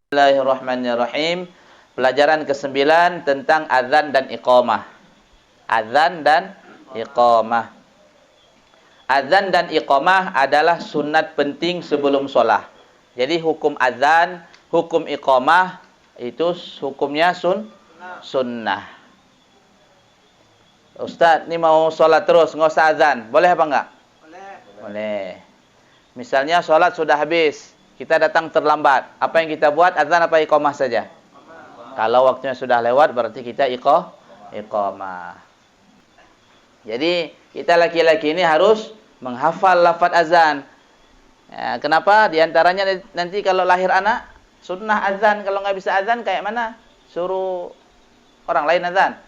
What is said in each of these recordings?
Bismillahirrahmanirrahim. Pelajaran ke-9 tentang azan dan iqamah. Azan dan iqamah. Azan dan iqamah adalah sunat penting sebelum solat. Jadi hukum azan, hukum iqamah itu hukumnya sunnah. Ustaz, ni mau solat terus, nggak usah azan. Boleh apa enggak? Boleh. Misalnya solat sudah habis, kita datang terlambat. Apa yang kita buat? Azan apa iqamah saja? Kalau waktunya sudah lewat, berarti kita iqamah. Jadi, kita laki-laki ini harus menghafal lafaz azan. Ya, kenapa? Di antaranya nanti kalau lahir anak, sunnah azan. Kalau nggak bisa azan, kayak mana? Suruh orang lain azan.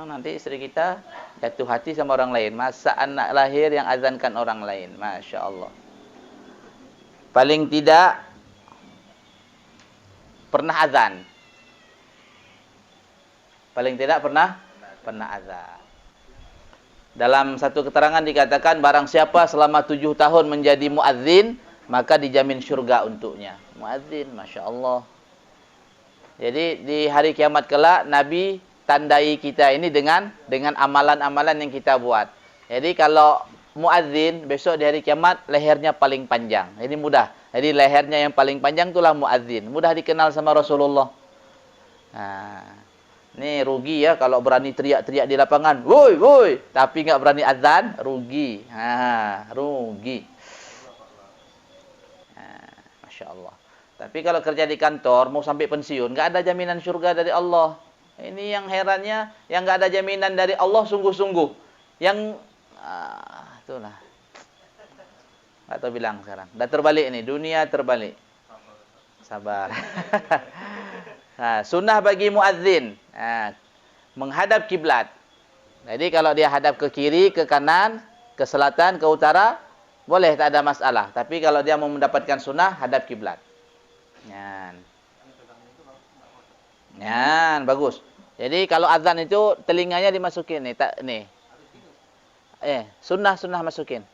Nanti istri kita jatuh hati sama orang lain. Masa anak lahir yang azankan orang lain. Masya Allah. Paling tidak pernah azan. Paling tidak pernah azan. Dalam satu keterangan dikatakan barang siapa selama 7 tahun menjadi muadzin, maka dijamin syurga untuknya. Muadzin, Masya Allah. Jadi di hari kiamat kelak Nabi tandai kita ini dengan amalan-amalan yang kita buat. Jadi kalau muadzin besok di hari kiamat lehernya paling panjang. Ini mudah. Jadi lehernya yang paling panjang itulah muadzin. Mudah dikenal sama Rasulullah. Ini rugi ya kalau berani teriak-teriak di lapangan. Woi, woi, tapi enggak berani azan, rugi. Rugi. Masya Allah. Tapi kalau kerja di kantor mau sampai pensiun, enggak ada jaminan surga dari Allah. Ini yang herannya, yang enggak ada jaminan dari Allah sungguh-sungguh. Yang itulah. Atau bilang sekarang. Dah terbalik nih, dunia terbalik. Sabar. Sunnah bagi muadzin, menghadap kiblat. Jadi kalau dia hadap ke kiri, ke kanan, ke selatan, ke utara, boleh, tak ada masalah. Tapi kalau dia mau mendapatkan sunnah, hadap kiblat. Bagus. Jadi kalau azan itu telinganya dimasukin nih, sunnah masukin.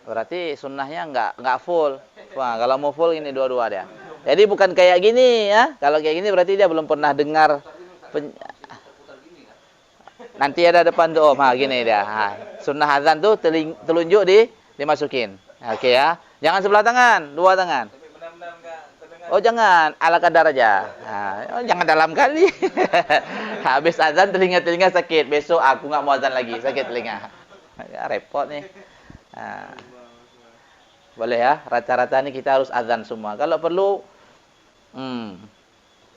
Berarti sunnahnya enggak full. Wah, kalau mau full ini dua-dua dia. Jadi bukan kayak gini ya. Kalau kayak gini berarti dia belum pernah dengar. Nanti ada depan tuh gini dia. Sunnah azan tuh telunjuk dimasukin. Oke ya. Jangan sebelah tangan, dua tangan. Oh jangan, ala kadar aja. Jangan dalam kali. Habis azan telinga sakit. Besok aku nggak mau azan lagi, sakit telinga. Ya, repot nih. Boleh ya, rata-rata ini kita harus azan semua. Kalau perlu,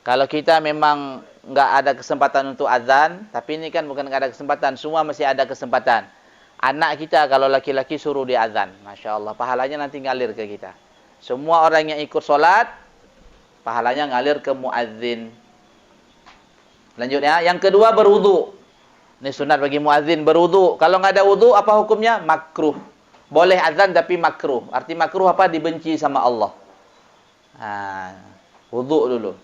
kalau kita memang nggak ada kesempatan untuk azan, tapi ini kan bukan nggak ada kesempatan, semua masih ada kesempatan. Anak kita kalau laki-laki suruh dia azan, Masya Allah, pahalanya nanti ngalir ke kita. Semua orang yang ikut sholat, pahalanya ngalir ke muadzin. Lanjutnya, yang kedua berwudu. Ini sunat bagi muadzin berwudu. Kalau nggak ada wudu, apa hukumnya? Makruh. Boleh azan tapi makruh. Arti makruh apa? Dibenci sama Allah. Wudu dulu.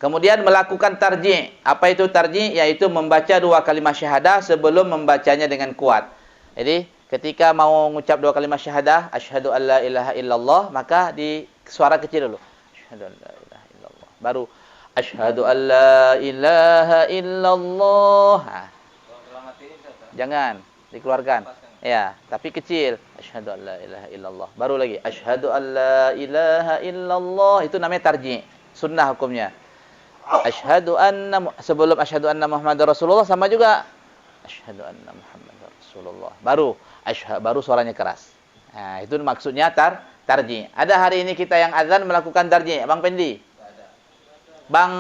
Kemudian melakukan tarji'. Apa itu tarji'? Yaitu membaca 2 kalimat syahadah sebelum membacanya dengan kuat. Jadi ketika mau mengucap 2 kalimat syahadah, asyhadu an la ilaha illallah, maka di suara kecil dulu. Asyhadu an la ilaha illallah. Baru asyhadu an la ilaha illallah. Jangan dikeluarkan. Ya, tapi kecil. Asyhadu an la ilaha illallah. Baru lagi asyhadu an la ilaha illallah. Itu namanya tarji'. Sunnah hukumnya. Sebelum asyhadu anna Muhammadar Rasulullah sama juga. Asyhadu anna Muhammadar Rasulullah. Baru suaranya keras. Itu maksudnya tarji'. Ada hari ini kita yang azan melakukan tarji'. Bang Pendi. Bang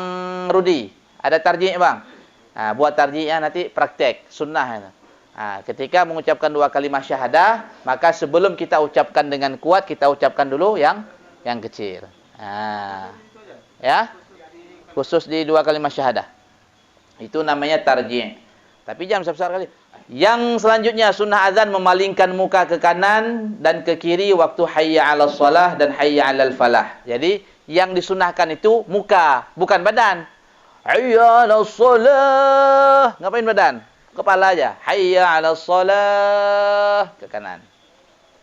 Rudi, ada tarji', Bang. Buat tarji'nya nanti praktek sunnah. Ketika mengucapkan 2 kalimat syahadah, maka sebelum kita ucapkan dengan kuat, kita ucapkan dulu yang kecil. Ya. Khusus di 2 kalimat syahadah. Itu namanya tarji'. Tapi jangan besar kali. Yang selanjutnya sunnah azan memalingkan muka ke kanan dan ke kiri waktu hayya 'alas shalah dan hayya 'alal falah. Jadi yang disunahkan itu muka, bukan badan. Hayya 'alas shalah. Ngapain badan? Kepala aja. Hayya 'alas shalah ke kanan.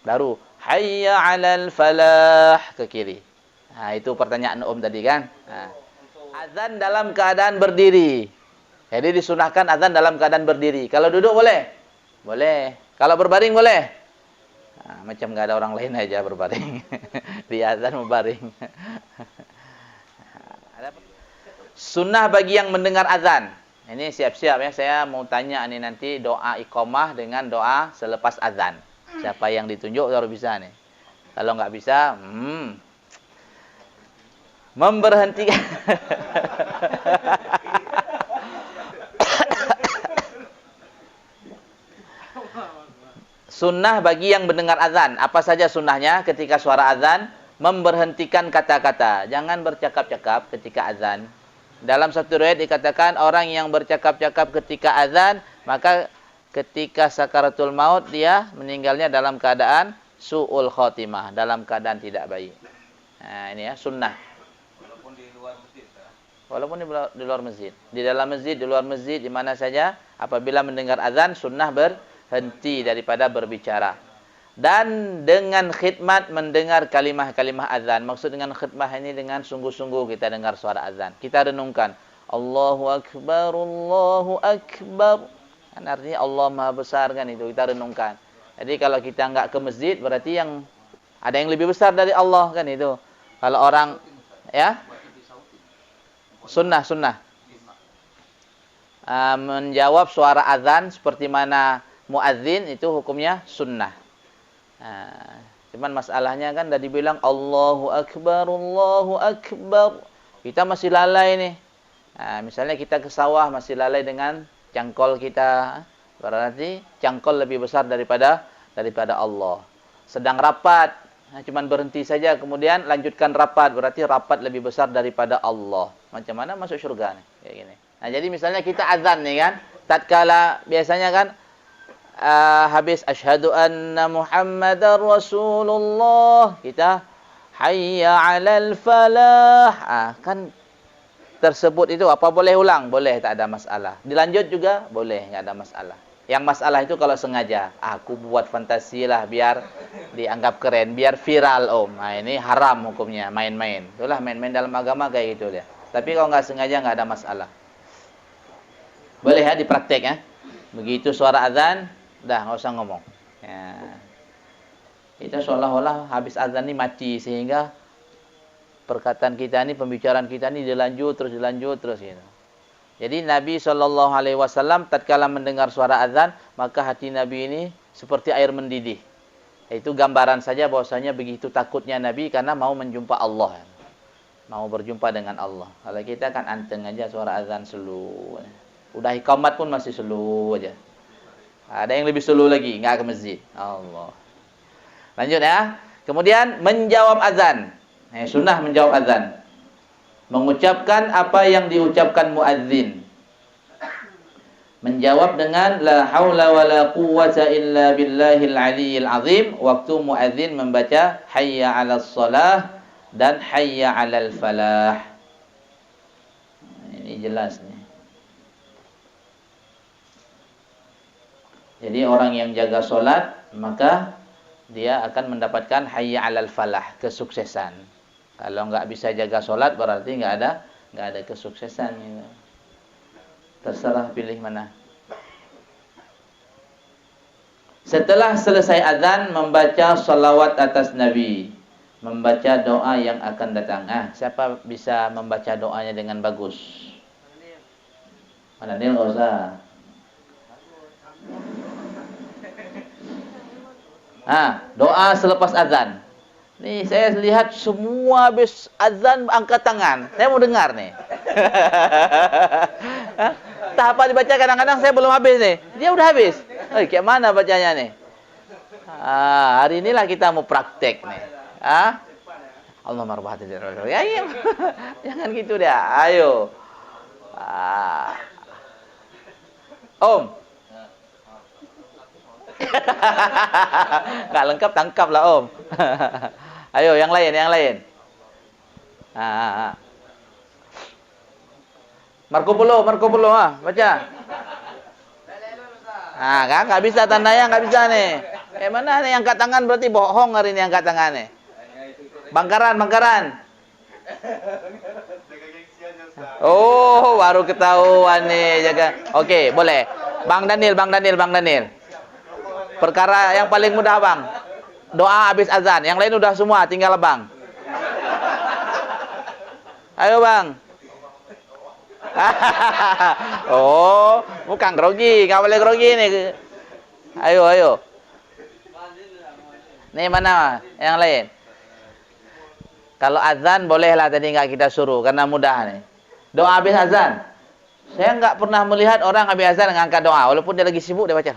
Baru Hayya 'alal falah, ke kiri. Nah, itu pertanyaan Om tadi kan. Nah. Azan dalam keadaan berdiri. Jadi disunahkan azan dalam keadaan berdiri. Kalau duduk boleh? Boleh. Kalau berbaring boleh? Nah, macam nggak ada orang lain aja berbaring. Di azan berbaring. Sunnah bagi yang mendengar azan. Ini siap-siap ya. Saya mau tanya ini nanti doa iqamah dengan doa selepas azan. Siapa yang ditunjuk baru bisa nih. Kalau nggak bisa, memberhentikan. Sunnah bagi yang mendengar azan. Apa saja sunnahnya ketika suara azan? Memberhentikan kata-kata. Jangan bercakap-cakap ketika azan. Dalam satu riwayat dikatakan orang yang bercakap-cakap ketika azan, maka ketika sakaratul maut dia meninggalnya dalam keadaan su'ul khotimah, dalam keadaan tidak baik. Nah, ini ya sunnah. Walaupun di luar masjid. Walaupun di luar masjid. Di dalam masjid, di luar masjid, di mana saja, apabila mendengar azan, sunnah berhenti daripada berbicara. Dan dengan khidmat mendengar kalimah-kalimah azan. Maksud dengan khidmat ini dengan sungguh-sungguh kita dengar suara azan. Kita renungkan. Allahu Akbar, Allahu Akbar. Kan artinya Allah Maha Besar kan itu. Kita renungkan. Jadi kalau kita enggak ke masjid, berarti yang ada yang lebih besar dari Allah kan itu. Kalau orang, ya. Sunnah. Menjawab suara azan seperti mana muadzin itu hukumnya sunnah. Cuman masalahnya kan tadi bilang Allahu Akbar, Allahu Akbar. Kita masih lalai nih. Misalnya kita ke sawah masih lalai dengan cangkol kita. Berarti cangkol lebih besar daripada Allah. Sedang rapat, cuman berhenti saja kemudian lanjutkan rapat. Berarti rapat lebih besar daripada Allah. Macam mana masuk surga nih? Kayak gini. Nah, jadi misalnya kita azan nih kan. Tatkala biasanya kan habis asyhadu anna Muhammadar Rasulullah, kita hayya 'alal falah. Kan tersebut itu apa boleh ulang? Boleh, tak ada masalah. Dilanjut juga boleh, enggak ada masalah. Yang masalah itu kalau sengaja, aku buat fantasi lah biar dianggap keren, biar viral Om. Nah, ini haram hukumnya, main-main. Itulah main-main dalam agama kayak gitu dia. Tapi kalau enggak sengaja enggak ada masalah. Boleh ya dipraktek ya. Begitu suara azan, dah nggak usah ngomong. Ya. Kita seolah-olah habis azan ini mati sehingga perkataan kita ini, pembicaraan kita ini dilanjut terus gitu. Jadi Nabi SAW tatkala mendengar suara azan, maka hati Nabi ini seperti air mendidih. Itu gambaran saja bahwasanya begitu takutnya Nabi karena mau menjumpa Allah. Mau berjumpa dengan Allah. Kalau kita kan anteng aja suara azan slow. Udah iqamat pun masih slow aja. Ada yang lebih slow lagi, enggak ke masjid. Allah. Lanjut ya. Kemudian menjawab azan. Sunnah menjawab azan. Mengucapkan apa yang diucapkan muadzin. Menjawab dengan la haula wala quwwata illa billahil aliyyil azim waktu muadzin membaca hayya 'alas shalah dan hayya 'alal falah. Ini jelas nih. Jadi orang yang jaga solat, maka dia akan mendapatkan hayya 'alal falah, kesuksesan. Kalau enggak bisa jaga solat, berarti enggak ada kesuksesan. Gitu. Terserah pilih mana. Setelah selesai azan, membaca salawat atas Nabi. Membaca doa yang akan datang. Siapa bisa membaca doanya dengan bagus? Mana Nil, enggak usah. Doa selepas azan. Nih saya lihat semua habis azan angkat tangan. Saya mau dengar nih. Tak apa dibaca kadang-kadang saya belum habis nih. Dia udah habis. Kayak mana bacanya nih? Hari inilah kita mau praktek nih. Allah marbahatin. Ya, iya. Jangan gitu deh. Ayo. Om. Nggak lengkap tangkap lah Om. Ayo yang lain. Marco Polo, baca. Kan nggak bisa tandanya nggak bisa nih. Mana nih angkat tangan berarti bohong hari ini angkat tangannya. Bangkaran. Oh, baru ketahuan nih jaga. Oke, boleh. Bang Daniel. Perkara yang paling mudah, Bang. Doa habis azan. Yang lain udah semua, tinggal Bang. Ayo, Bang. Oh, bukan grogi, enggak boleh grogi nih. Ayo. Nih mana yang lain? Kalau azan bolehlah tadi enggak kita suruh karena mudah nih. Doa habis azan. Saya enggak pernah melihat orang habis azan ngangkat doa walaupun dia lagi sibuk dia baca.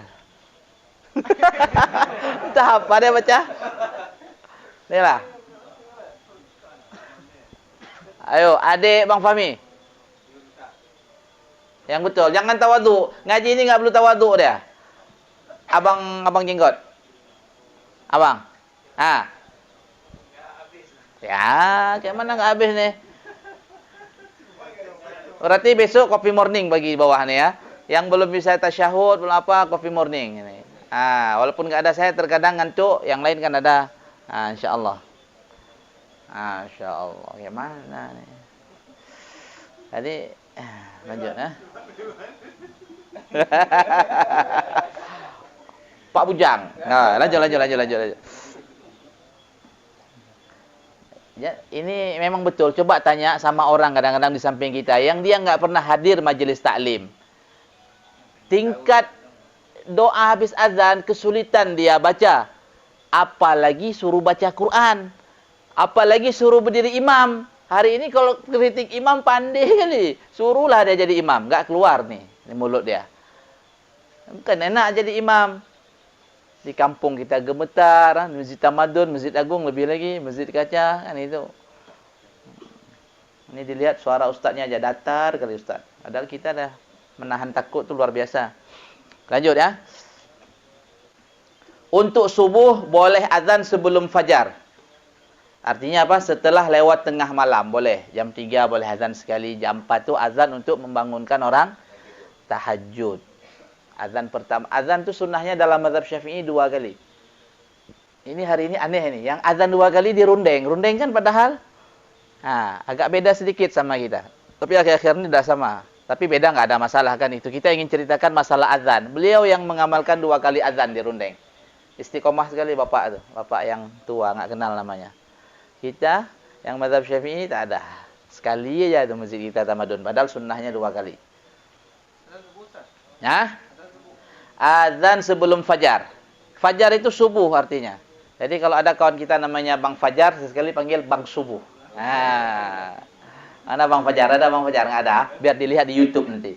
Entah apa dia baca. Inilah. Ayo, adik Bang Fahmi. Yang betul, jangan tawaduk. Ngaji ini enggak perlu tawaduk dia. Abang jenggot. Abang. Ya, kayak mana enggak habis nih? Berarti besok coffee morning bagi bawah nih ya. Yang belum bisa tasyahud, belum apa, coffee morning ini. Walaupun enggak ada saya terkadang ngantuk, yang lain kan ada. Insyaallah. Insyaallah. Kayak mana nih? Tadi lanjut ya. Pak Bujang. Nah, lanjut. Ya, ini memang betul. Coba tanya sama orang kadang-kadang di samping kita yang dia enggak pernah hadir majelis taklim. Tingkat doa habis azan kesulitan dia baca. Apalagi suruh baca Quran. Apalagi suruh berdiri imam. Hari ini kalau kritik imam pandai kali. Suruhlah dia jadi imam. Enggak keluar nih di mulut dia. Bukan enak jadi imam. Di kampung kita gemetar, Masjid Tamadun, Masjid Agung lebih lagi, Masjid Kaca, kan itu. Ini dilihat suara ustaznya aja datar kali ustaz. Padahal kita dah menahan takut tu luar biasa. Lanjut ya. Untuk subuh boleh azan sebelum fajar. Artinya apa? Setelah lewat tengah malam boleh. Jam 3 boleh azan sekali, jam 4 tu azan untuk membangunkan orang tahajud. Azan pertama. Azan tu sunnahnya dalam mazhab Syafi'i 2 kali. Ini hari ini aneh nih. Yang azan 2 kali dirundeng. Rundeng kan padahal agak beda sedikit sama kita. Tapi akhir-akhir ini dah sama. Tapi beda enggak ada masalah kan itu. Kita ingin ceritakan masalah azan. Beliau yang mengamalkan 2 kali azan dirundeng. Istiqomah sekali bapak tu. Bapak yang tua, enggak kenal namanya. Kita yang mazhab Syafi'i tak ada. Sekali aja tu masjid kita Tamadun. Padahal sunnahnya 2 kali. Azan sebelum fajar. Fajar itu subuh artinya. Jadi kalau ada kawan kita namanya Bang Fajar, sesekali panggil Bang Subuh. Mana Bang Fajar? Ada Bang Fajar? Nggak ada? Biar dilihat di YouTube nanti.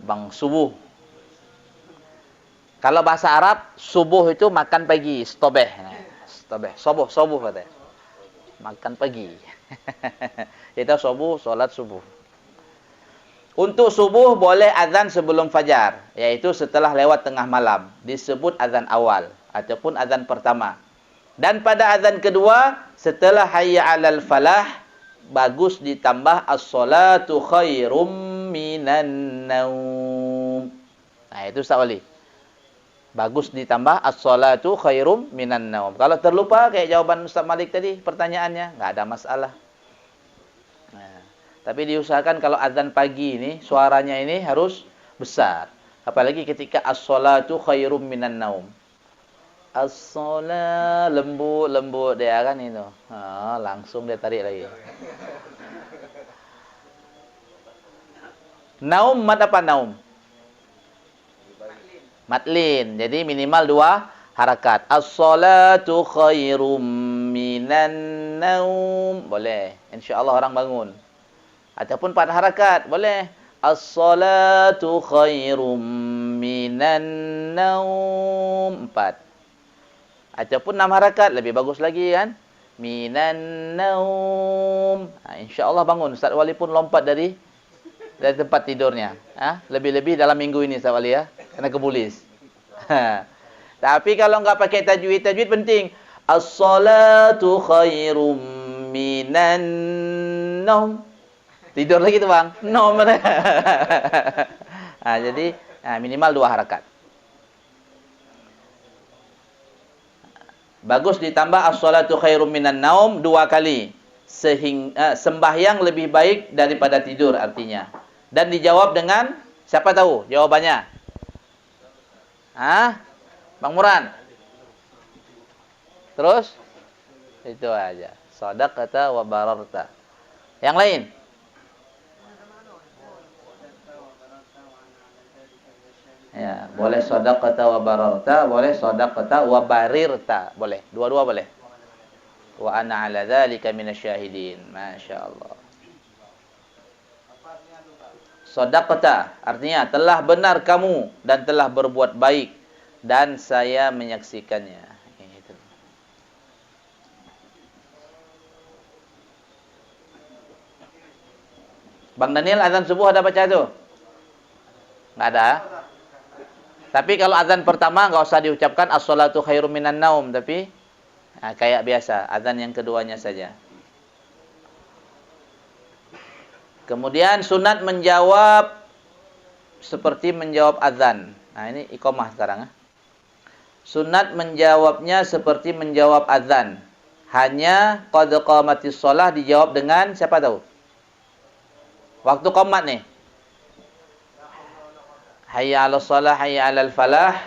Bang Subuh. Kalau bahasa Arab, subuh itu makan pagi. Stobeh. Sobuh katanya. Makan pagi. Kita subuh, solat subuh. Untuk subuh boleh azan sebelum fajar, yaitu setelah lewat tengah malam, disebut azan awal ataupun azan pertama. Dan pada azan kedua setelah hayya 'alal falah bagus ditambah as-salatu khairum minan naum. Itu Ustaz Wali. Bagus ditambah as-salatu khairum minan naum. Kalau terlupa kayak jawaban Ustaz Malik tadi pertanyaannya, enggak ada masalah. Tapi diusahakan kalau azan pagi ini, suaranya ini harus besar. Apalagi ketika as-salatu khairum minan naum. As-salat lembut dia kan itu. Langsung dia tarik lagi. Naum, mad apa naum? Matlin. Jadi minimal 2 harakat. As-salatu khairum minan naum. Boleh. InsyaAllah orang bangun. Ataupun 4 harakat, boleh. As-salatu khairum minan naum. 4. Ataupun 6 harakat, lebih bagus lagi kan. Minan naum. InsyaAllah bangun. Ustaz Wali pun lompat dari tempat tidurnya. Lebih-lebih dalam minggu ini Ustaz Wali ya. Kena kebulis. Tapi kalau enggak pakai tajwid penting. As-salatu khairum minan naum. Tidur lagi tu bang. No. Jadi minimal 2 harakat. Bagus ditambah as-salatu khairum minan naum 2 kali. Sehingga sembahyang lebih baik daripada tidur artinya. Dan dijawab dengan siapa tahu jawabannya? Hah? Bang Muran. Terus? Itu aja. Shadaqata wa bararta. Yang lain? Ya, boleh shadaqata wa bararta, boleh shadaqata wa barirta, boleh. Dua-dua boleh. Wa ana 'ala dzalika minasyahidin. Masyaallah. Shadaqata artinya telah benar kamu dan telah berbuat baik dan saya menyaksikannya. Itu. Bang Daniel, azan subuh ada baca tu? Enggak ada. Tapi kalau azan pertama enggak usah diucapkan as-salatu khairum minan naum, tapi kayak biasa, azan yang keduanya saja. Kemudian sunat menjawab seperti menjawab azan. Nah, ini iqamah sekarang. Sunat menjawabnya seperti menjawab azan. Hanya qad qamatis shalah dijawab dengan siapa tahu? Waktu qomat nih. Hayya 'alas shalah, hayya 'alal falah.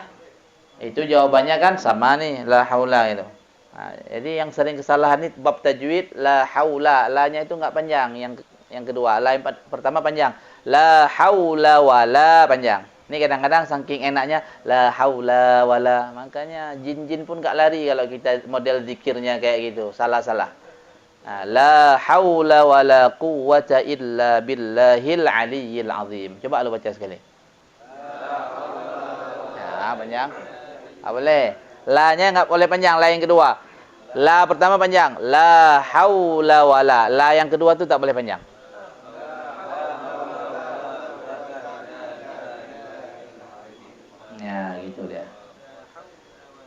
Itu jawabannya kan sama nih, la haula itu. Nah, jadi yang sering kesalahan ini bab tajwid la haula, la-nya itu enggak panjang, yang kedua, la yang pertama panjang. La haula wala panjang. Ini kadang-kadang saking enaknya la haula wala, makanya jin-jin pun enggak lari kalau kita model zikirnya kayak gitu. Salah-salah. Nah, la haula wala quwwata illa billahil aliyyil azim. Coba lu baca sekali. Ya, panjang. Tak boleh. La-nya enggak boleh panjang, la yang kedua. La pertama panjang. La haula wala. La yang kedua tu tak boleh panjang. Ya, gitu dia.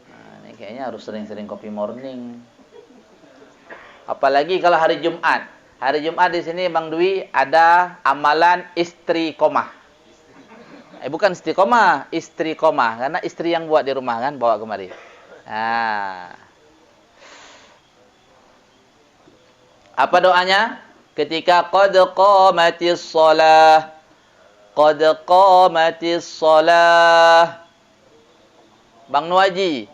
Nah, ini kayaknya harus sering-sering kopi morning. Apalagi kalau hari Jumat. Hari Jumat di sini Bang Dwi ada amalan istiqomah. Bukan istiqomah, istiqomah. Karena istri yang buat di rumah kan, bawa kemari. Nah. Apa doanya? Ketika qad qamatis shalah. Qad qamatis shalah. Bang Nuwaji,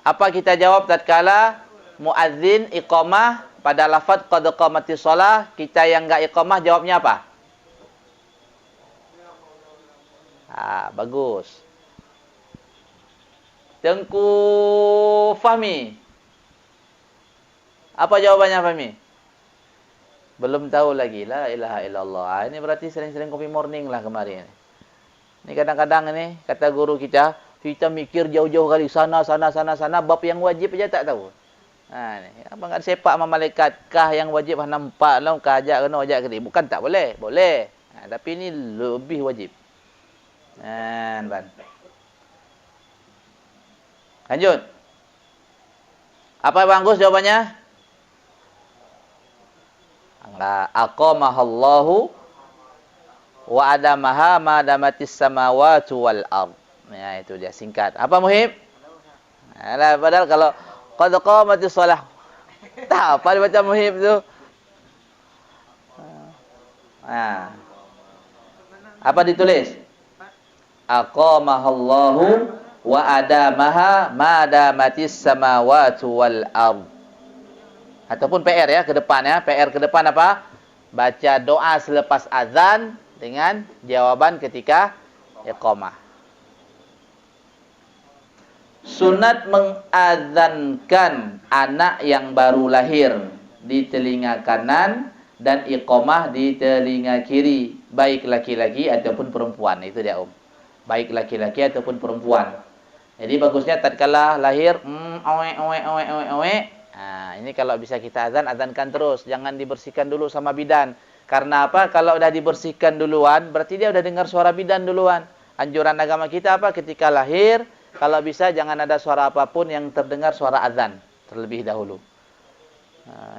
apa kita jawab tatkala muadzin iqamah pada lafaz qad qamatis shalah, kita yang enggak iqamah jawabnya apa? Bagus. Tengku Fahmi, apa jawabannya Fahmi? Belum tahu lagi. La ilaha illallah. Ini berarti sering-sering kopi morning lah kemarin. Ini kadang-kadang ini kata guru kita mikir jauh-jauh kali sana, bab yang wajib aja tak tahu. Nah, ni apa enggak sepak sama malaikat kah yang wajib nampak lah kah ajak kena ajak ke dia. Bukan tak boleh, boleh. Tapi ini lebih wajib. Ban. Lanjut. Apa bagus jawabannya? Aqamahallahu wa adamaha ma damatis samawati wal ard. Ya, itu dia singkat. Apa Muhib? Padahal kalau qad qamatis shalah. Tak apa dibaca Muhib tu. Apa ditulis? Aqamahallahu wa adamaha ma damatis samawati wal ard. Ataupun PR ya ke depan ya. PR ke depan apa? Baca doa selepas azan dengan jawaban ketika iqamah. Sunat mengazankan anak yang baru lahir di telinga kanan dan iqamah di telinga kiri, baik laki-laki ataupun perempuan. Itu dia baik laki-laki ataupun perempuan. Jadi bagusnya tatkala lahir ini kalau bisa kita azankan terus, jangan dibersihkan dulu sama bidan. Karena apa? Kalau udah dibersihkan duluan, berarti dia udah dengar suara bidan duluan. Anjuran agama kita apa? Ketika lahir, kalau bisa jangan ada suara apapun yang terdengar suara azan terlebih dahulu.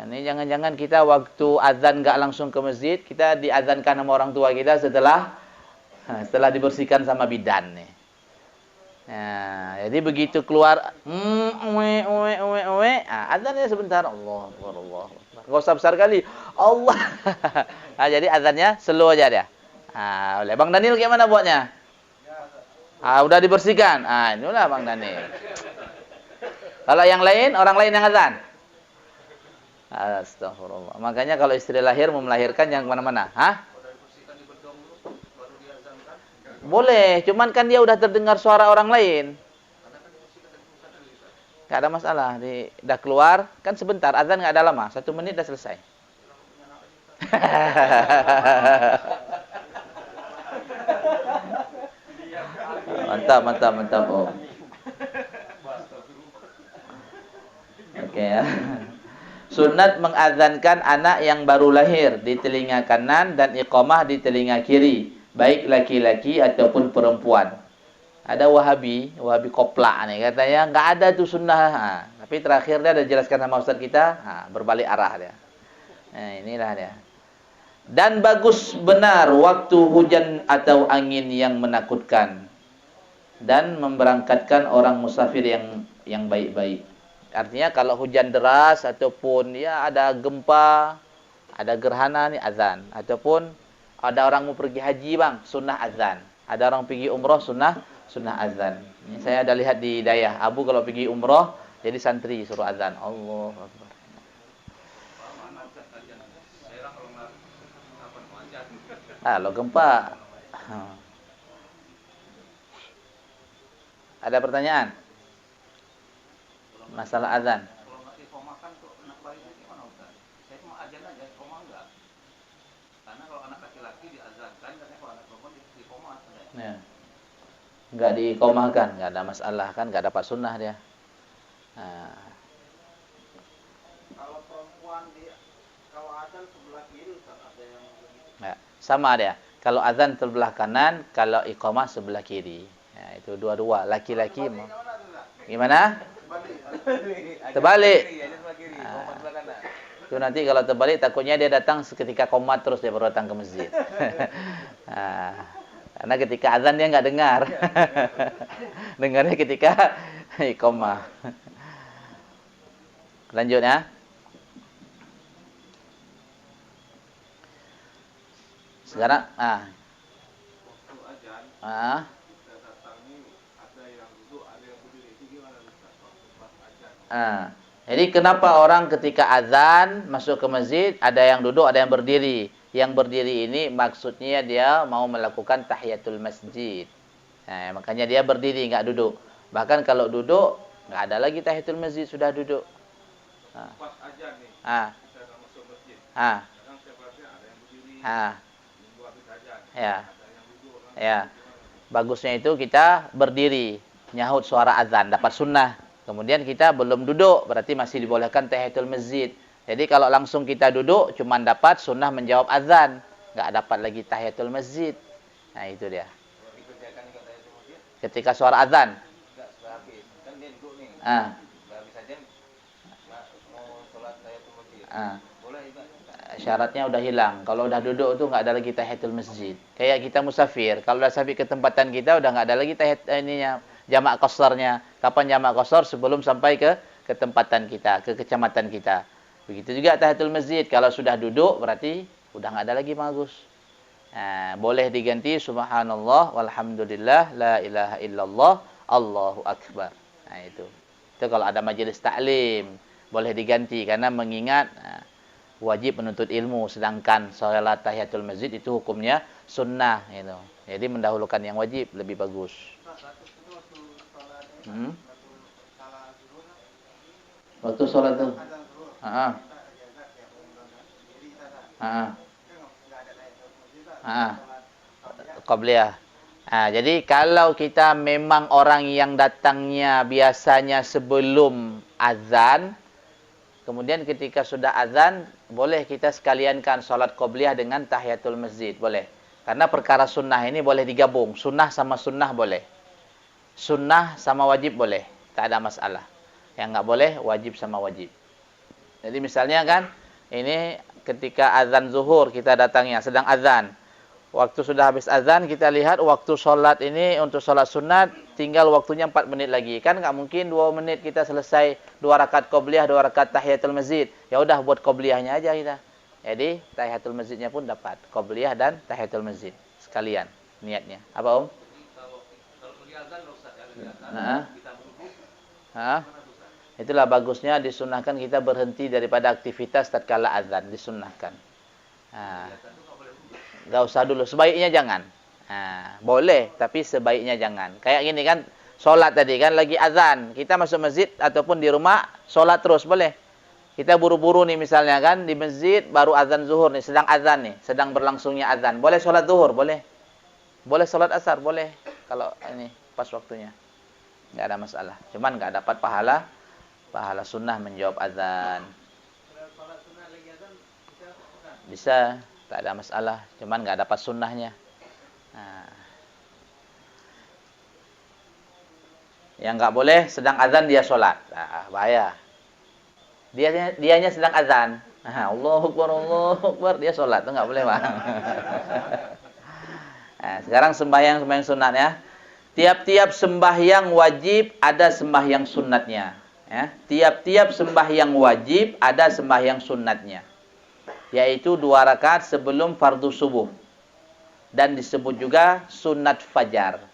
Ini jangan-jangan kita waktu azan enggak langsung ke masjid, kita diazankan sama orang tua kita setelah dibersihkan sama bidan nih. Jadi begitu keluar, azannya sebentar, Allah Akbar, Allah Akbar. Nggak usah besar kali, Allah. Jadi azannya slow aja dia. Oleh Bang Daniel gimana buatnya? Udah dibersihkan. Inilah Bang Daniel. Kalau yang lain, orang lain yang azan. Astagfirullah. Makanya kalau istri lahir mau melahirkan yang mana-mana, boleh, cuman kan dia udah terdengar suara orang lain. Gak ada masalah. Udah keluar, kan sebentar, azan gak ada lama, 1 menit udah selesai. Mantap. Oh. Oke ya. Sunat mengazankan anak yang baru lahir di telinga kanan dan iqamah di telinga kiri, baik laki-laki ataupun perempuan. Ada Wahabi koplak nih, katanya nggak ada tuh sunnah. Tapi terakhir dia ada jelaskan sama Ustaz kita, berbalik arah dia. Inilah dia. Dan bagus benar waktu hujan atau angin yang menakutkan, dan memberangkatkan orang musafir yang baik-baik. Artinya kalau hujan deras ataupun ya ada gempa, ada gerhana nih azan, ataupun ada orang mau pergi haji bang, sunnah azan. Ada orang pergi umroh sunnah azan. Ini saya ada lihat di Dayah. Abu kalau pergi umroh jadi santri suruh azan. Allahu Akbar. Kalau gempa. Ada pertanyaan? Masalah azan. Ya. Enggak diiqomahkan, enggak ada masalah kan, enggak dapat sunnah dia. Kalau perempuan kalau azan sebelah kiri ada yang begitu. Ya, sama dia. Kalau azan sebelah kanan, kalau iqamah sebelah kiri. Ya, itu dua-dua, laki-laki. Gimana? Terbalik. Itu nanti kalau terbalik takutnya dia datang seketika komat terus dia baru datang ke masjid. Karena ketika azan dia nggak dengar. Dengarnya ketika iqamah. Lanjut ya. Sekarang jadi kenapa orang ketika azan masuk ke masjid ada yang duduk, ada yang berdiri. Yang berdiri ini maksudnya dia mau melakukan tahiyatul masjid. Makanya dia berdiri, nggak duduk. Bahkan kalau duduk, nggak ada lagi tahiyatul masjid, sudah duduk. Pas azan nih, kita masuk masjid. Kadang sebabnya ada yang berdiri, nunggu habis azan. Ada yang duduk. Ya. Bagusnya itu kita berdiri, nyahut suara azan, dapat sunnah. Kemudian kita belum duduk, berarti masih dibolehkan tahiyatul masjid. Jadi kalau langsung kita duduk, cuma dapat sunnah menjawab azan. Nggak dapat lagi tahiyatul masjid. Nah, itu dia. Ketika suara azan. Enggak, sudah habis. Kan dia duduk nih. Sudah habis azan, mau sholat tahiyatul masjid. Boleh juga. Syaratnya udah hilang. Kalau udah duduk tuh nggak ada lagi tahiyatul masjid. Kayak kita musafir. Kalau udah sampai ke tempatan kita, udah nggak ada lagi jamak qasarnya. Kapan jamak qasar? Sebelum sampai ke tempatan kita, ke kecamatan kita. Begitu juga tahiyatul masjid. Kalau sudah duduk berarti udah nggak ada lagi bagus. Boleh diganti subhanallah walhamdulillah la ilaha illallah Allahu akbar. Itu kalau ada majelis taklim boleh diganti karena mengingat wajib menuntut ilmu, sedangkan salat tahiyatul masjid itu hukumnya sunnah gitu. Jadi mendahulukan yang wajib lebih bagus. Waktu salat tuh. Qabliyah. Jadi kalau kita memang orang yang datangnya biasanya sebelum azan, kemudian ketika sudah azan, boleh kita sekaliankan salat qabliyah dengan tahiyatul masjid, boleh. Karena perkara sunnah ini boleh digabung, sunnah sama sunnah boleh. Sunnah sama wajib boleh, tak ada masalah. Yang nggak boleh wajib sama wajib. Jadi misalnya kan, ini ketika azan zuhur kita datangnya sedang azan. Waktu sudah habis azan, kita lihat waktu sholat ini untuk sholat sunat tinggal waktunya 4 menit lagi. Kan nggak mungkin 2 menit kita selesai 2 rakaat qobliyah, 2 rakaat tahiyatul masjid. Ya udah buat qobliyahnya aja kita. Jadi tahiyatul masjidnya pun dapat qobliyah dan tahiyatul masjid sekalian niatnya. Apa Om? Kalau pergi azan Ustaz ya, kita berwudu. Itulah bagusnya disunahkan kita berhenti daripada aktivitas tatkala azan, disunahkan. Gak usah dulu, sebaiknya jangan. Boleh, tapi sebaiknya jangan. Kayak gini kan, sholat tadi kan lagi azan. Kita masuk masjid ataupun di rumah, sholat terus, boleh. Kita buru-buru nih misalnya kan, di masjid baru azan zuhur nih, sedang azan nih, sedang berlangsungnya azan. Boleh sholat zuhur, boleh. Boleh sholat asar, boleh. Kalau ini pas waktunya. Nggak ada masalah. Cuman nggak dapat pahala sunnah menjawab azan. Bisa. Tak ada masalah, cuman nggak dapat sunnahnya. Yang nggak boleh sedang azan dia sholat, bahaya. Dianya sedang azan, Allahu Akbar, dia sholat, itu nggak boleh bang. Sekarang sembahyang sunat ya. Tiap-tiap sembahyang wajib ada sembahyang sunatnya. Ya. Tiap-tiap sembahyang wajib ada sembahyang sunatnya. Yaitu 2 rakaat sebelum fardu subuh. Dan disebut juga sunat fajar.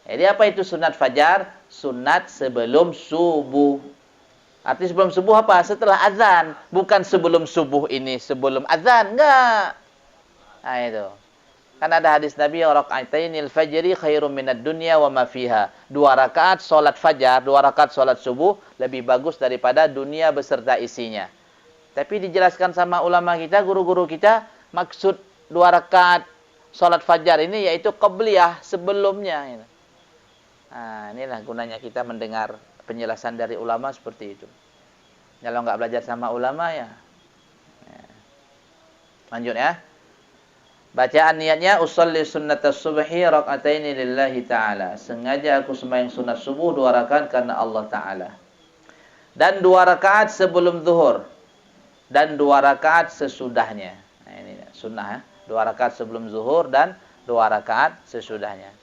Jadi apa itu sunat fajar? Sunat sebelum subuh. Arti sebelum subuh apa? Setelah azan. Bukan sebelum subuh ini, sebelum azan. Enggak. Nah itu. Kan ada hadis Nabi, raka'atainil fajri khairum minad dunya wa ma fiha. 2 rakaat salat fajar, 2 rakaat salat subuh lebih bagus daripada dunia beserta isinya. Tapi dijelaskan sama ulama kita, guru-guru kita, maksud 2 rakaat salat fajar ini yaitu qabliyah sebelumnya. Inilah gunanya kita mendengar penjelasan dari ulama seperti itu. Kalau nggak belajar sama ulama ya. Lanjut ya. Bacaan niatnya usolli sunnatas subhi raka'ataini lillahi ta'ala. Sengaja aku sembahyang sunat subuh 2 rakaat karena Allah Ta'ala. Dan 2 rakaat sebelum zuhur. Dan 2 rakaat sesudahnya. Nah, ini sunnah ya. 2 rakaat sebelum zuhur dan 2 rakaat sesudahnya.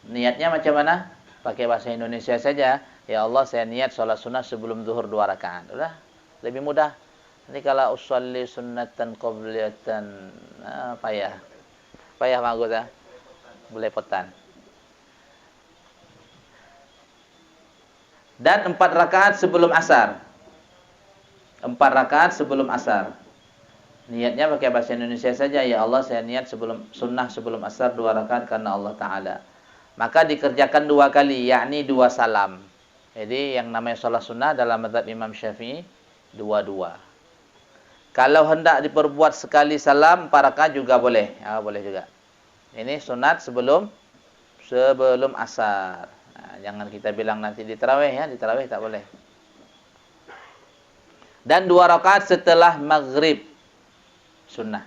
Niatnya macam mana? Pakai bahasa Indonesia saja. Ya Allah, saya niat sholat sunnah sebelum zuhur 2 rakaat. Udah, lebih mudah. Nanti kalau usolli sunnatan qobliyatan, payah. Payah bagus ya. Belepotan. Dan 4 rakaat sebelum asar. 4 rakaat sebelum asar. Niatnya pakai bahasa Indonesia saja. Ya Allah, saya niat sunnah sebelum asar 2 rakaat karena Allah Ta'ala. Maka dikerjakan 2 kali, yakni 2 salam. Jadi yang namanya sholat sunnah dalam mazhab Imam Syafi'i 2-2. Kalau hendak diperbuat sekali salam 4 rakaat juga boleh. Boleh juga. Ini sunat sebelum asar. Jangan kita bilang nanti di tarawih ya, di tarawih tak boleh. Dan 2 rakaat setelah maghrib sunnah.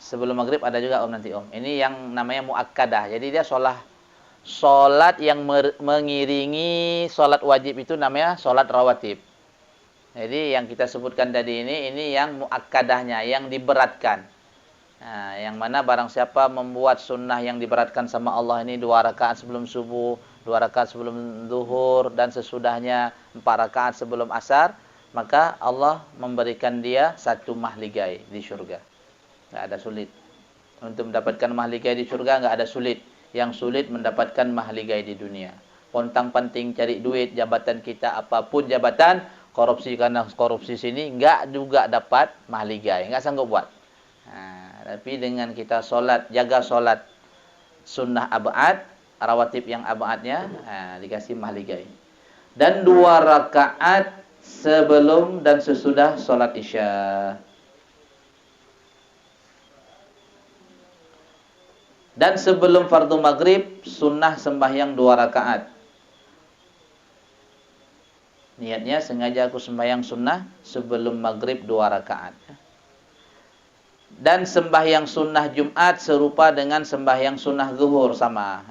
Sebelum maghrib ada juga nanti Ini yang namanya muakkadah. Jadi dia sholat yang mengiringi sholat wajib itu namanya sholat rawatib. Jadi yang kita sebutkan tadi ini yang muakkadahnya, yang diberatkan. Yang mana barang siapa membuat sunnah yang diberatkan sama Allah ini 2 rakaat sebelum subuh, 2 rakaat sebelum zuhur, dan sesudahnya 4 rakaat sebelum asar, maka Allah memberikan dia 1 mahligai di syurga. Nggak ada sulit. Untuk mendapatkan mahligai di syurga nggak ada sulit. Yang sulit mendapatkan mahligai di dunia. Pontang-panting cari duit, jabatan kita apapun jabatan, korupsi karena korupsi sini nggak juga dapat mahligai, nggak sanggup buat. Tapi dengan kita jaga solat sunnah ab'ad, rawatib yang ab'adnya, dikasih mahligai. Dan 2 rakaat sebelum dan sesudah solat isya. Dan sebelum fardu maghrib, sunnah sembahyang 2 rakaat. Niatnya sengaja aku sembahyang sunnah sebelum maghrib 2 rakaat. Dan sembahyang sunnah Jumat serupa dengan sembahyang sunnah zuhur sama.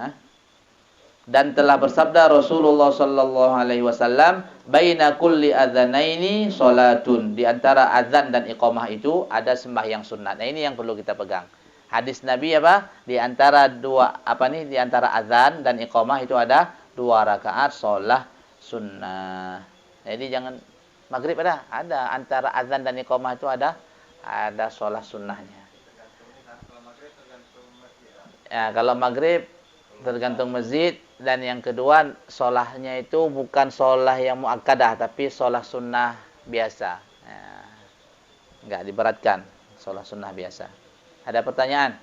Dan telah bersabda Rasulullah sallallahu alaihi wasallam, "Baina kulli adzanaini salatun." Di antara azan dan iqamah itu ada sembahyang sunat. Nah, ini yang perlu kita pegang. Hadis Nabi apa? Di antara di antara azan dan iqamah itu ada 2 rakaat salat sunnah. Jadi jangan maghrib ada antara azan dan iqamah itu ada salat sunnahnya. Ya, kalau maghrib tergantung masjid. Dan yang kedua, solahnya itu bukan solah yang muakkadah, tapi solah sunnah biasa. Enggak diberatkan, solah sunnah biasa. Ada pertanyaan?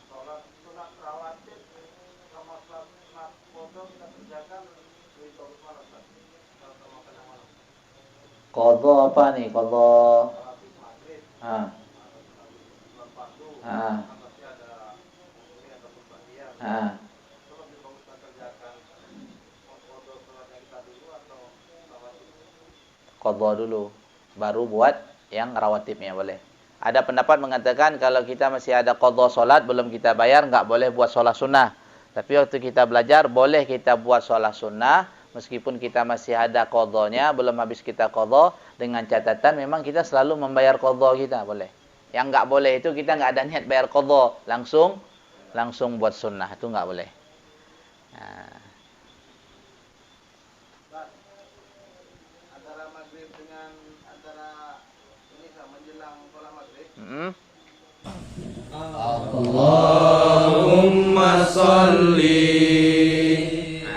Sholat sunat rawatib sama sunat qadha kita kerjakan di sholat malam, Ustaz. Kalau makan yang malam. Qadha apa nih? Qadha. Rawatib maghrib. Sholat fardu. Pasti ada ini ataupun bagian. Itu lebih bagus kita kerjakan qadha sholatnya kita dulu atau rawatib? Qadha dulu, baru buat yang rawatibnya boleh. Ada pendapat mengatakan kalau kita masih ada qadha solat belum kita bayar, enggak boleh buat solat sunnah. Tapi waktu kita belajar boleh kita buat solat sunnah meskipun kita masih ada qadhanya, belum habis kita qadha, dengan catatan memang kita selalu membayar qadha kita, boleh. Yang enggak boleh itu kita enggak ada niat bayar qadha, langsung buat sunnah, itu enggak boleh. Antara maghrib dengan antara ini sama menjelang sholat maghrib. Allahumma salli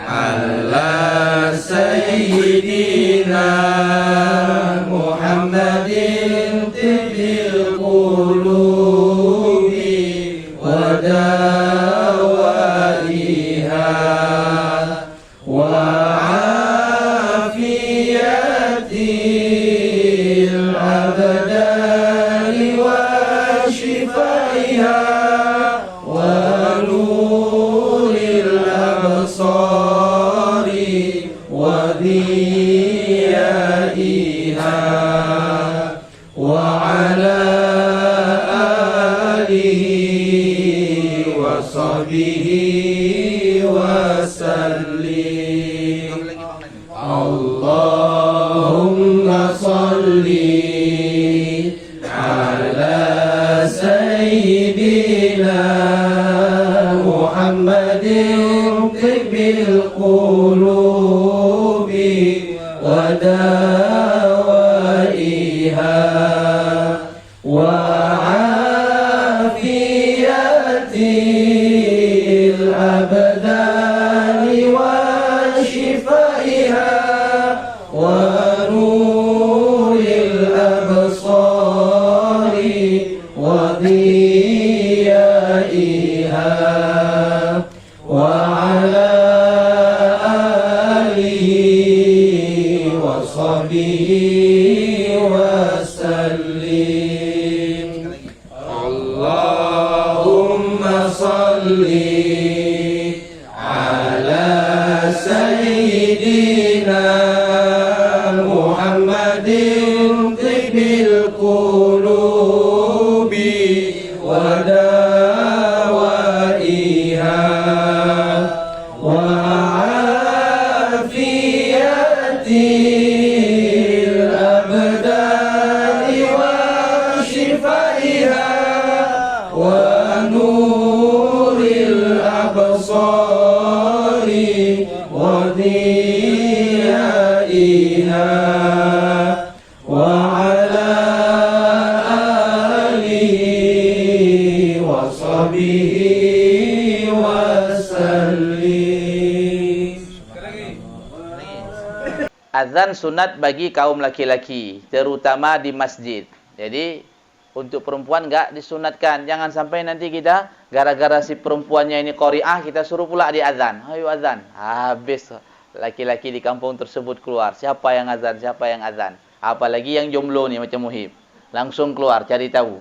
ala sayyidina Muhammadin tibbil qulubi wa dawaiha wa afiyatil abdani wa shifaiha wa nuril absari wa diyaiha wa ala alihi wa sahbihi wa sallim. Allahumma salli ala sayyidina Muhammadin tibbil qulubi wa dawaiha wa afiyatil abdani wa shifaiha wa nuril absari wa diyaiha wa ala alihi wa sahbihi wa sallim. Allahumma salli ala sayyidina Muhammadin tibbil qulubi wa dawaiha wa afiyatil abdani wa shifaiha wa nuril absari wa diyaiha wa ala alihi wa sahbihi wa sallim. Azan sunat bagi kaum laki-laki, terutama di masjid. Jadi untuk perempuan enggak disunatkan. Jangan sampai nanti kita gara-gara si perempuannya ini qari'ah kita suruh pula di azan. Ayo azan. Habis laki-laki di kampung tersebut keluar. Siapa yang azan? Siapa yang azan? Apalagi yang jomblo nih macam Muhib. Langsung keluar cari tahu.